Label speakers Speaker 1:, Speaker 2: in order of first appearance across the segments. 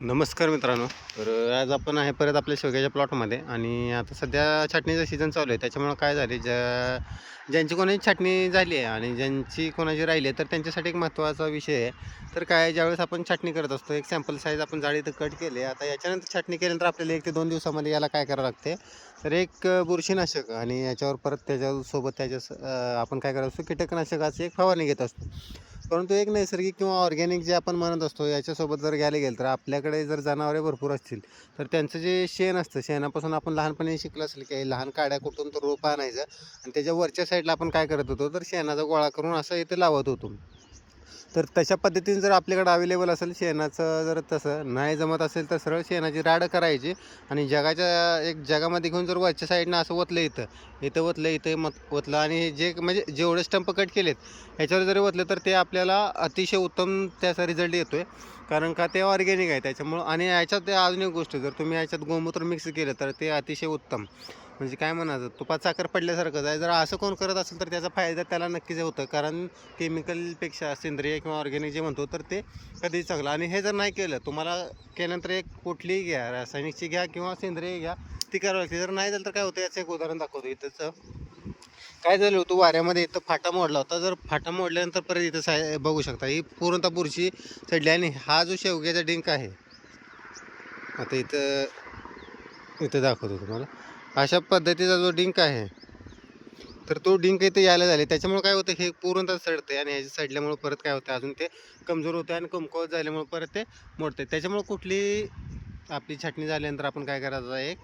Speaker 1: नमस्कार मित्रांनो. तर आज आपण आहे परत आपल्या शेवग्याच्या प्लॉटमध्ये आणि आता सध्या छाटणीचा सीझन चालू आहे. त्याच्यामुळं काय झाले ज्यांची कोणाची छाटणी झाली आहे आणि ज्यांची कोणाची राहिली आहे तर त्यांच्यासाठी एक महत्त्वाचा विषय आहे. तर काय आहे, ज्यावेळेस आपण छाटणी करत असतो एक सॅम्पल साईज आपण जाळी तर कट केली. आता याच्यानंतर छाटणी केल्यानंतर आपल्याला 1 ते 2 दिवसामध्ये याला काय करावं लागते, तर एक बुरशीनाशक आणि याच्यावर परत त्याच्यासोबत आपण काय करत असतो, कीटकनाशकाची एक फवारणी घेत असतो. परंतु एक नैसर्गिक किंवा ऑर्गॅनिक जे आपण म्हणत असतो याच्यासोबत जर घ्यायला गेलं तर आपल्याकडे जर जनावरे भरपूर असतील तर त्यांचं जे शेण असतं, शेणापासून आपण लहानपणी शिकलं असेल की लहान काड्या कुठून तर रोप आणायचं आणि त्याच्या वरच्या साईडला आपण काय करत होतो, तर शेणाचा गोळा करून असं इथे लावत होतो. तर तशा पद्धतीने जर आपल्याकडे अवेलेबल असेल शेणाचं, जर तसं नाही जमत असेल तर सरळ शेणाची राड करायची आणि एक जगामध्ये घेऊन जर वरच्या साईडनं असं ओतलं, इथं इथं ओतलं, इथं ओतलं आणि हे जे म्हणजे जेवढे स्टंप कट केलेत ह्याच्यावर जरी ओतलं तर ते आपल्याला अतिशय उत्तम त्याचा रिझल्ट येतो आहे. कारण का ते ऑर्गॅनिक आहे त्याच्यामुळं. आणि याच्यात ते अजून एक गोष्ट, जर तुम्ही याच्यात गोमूत्र मिक्स केलं तर ते अतिशय उत्तम, म्हणजे काय म्हणायचं, तुपात साखर पडल्यासारखंच आहे. जर असं कोण करत असेल तर त्याचा फायदा त्याला नक्कीच होतं. कारण केमिकलपेक्षा सेंद्रिय किंवा ऑर्गॅनिक जे म्हणतो तर ते कधीही चांगलं. आणि हे जर नाही केलं, तुम्हाला केल्यानंतर एक कुठलीही घ्या, रासायनिकची घ्या किंवा सेंद्रिय घ्या, ती करावी लागते. जर नाही झालं तर काय होतं, याचं एक उदाहरण दाखवतो. इथंच काय झालं होतं, वाऱ्यामध्ये इथं फाटा मोडला होता. जर फाटा मोडल्यानंतर परत इथं बघू शकता, ही पूर्णतः बुरशी चढली. आणि हा जो शेवग्याचा डिंक आहे, आता इथं दाखवतो तुम्हाला. अशा पद्धतीचा जो डिंक आहे, तर तो डिंक इथे यायला झाले. त्याच्यामुळे काय होतं, हे पूर्णतः सडते आणि ह्याच्या सडल्यामुळे परत काय होतं, अजून ते कमजोर होते आणि कमकुवत झाल्यामुळे परत ते मोडते. त्याच्यामुळे कुठली आपली छाटणी झाल्यानंतर आपण काय करायचं आहे,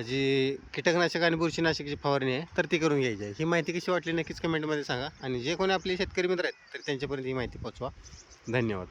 Speaker 1: जी कीटकनाशक आणि बुरशीनाशकाची फवारणी आहे तर ती करून घ्यायची आहे. ही माहिती कशी वाटली नक्कीच कमेंटमध्ये सांगा आणि जे कोणी आपले शेतकरी मित्र आहेत तर त्यांच्यापर्यंत ही माहिती पोहोचवा. धन्यवाद.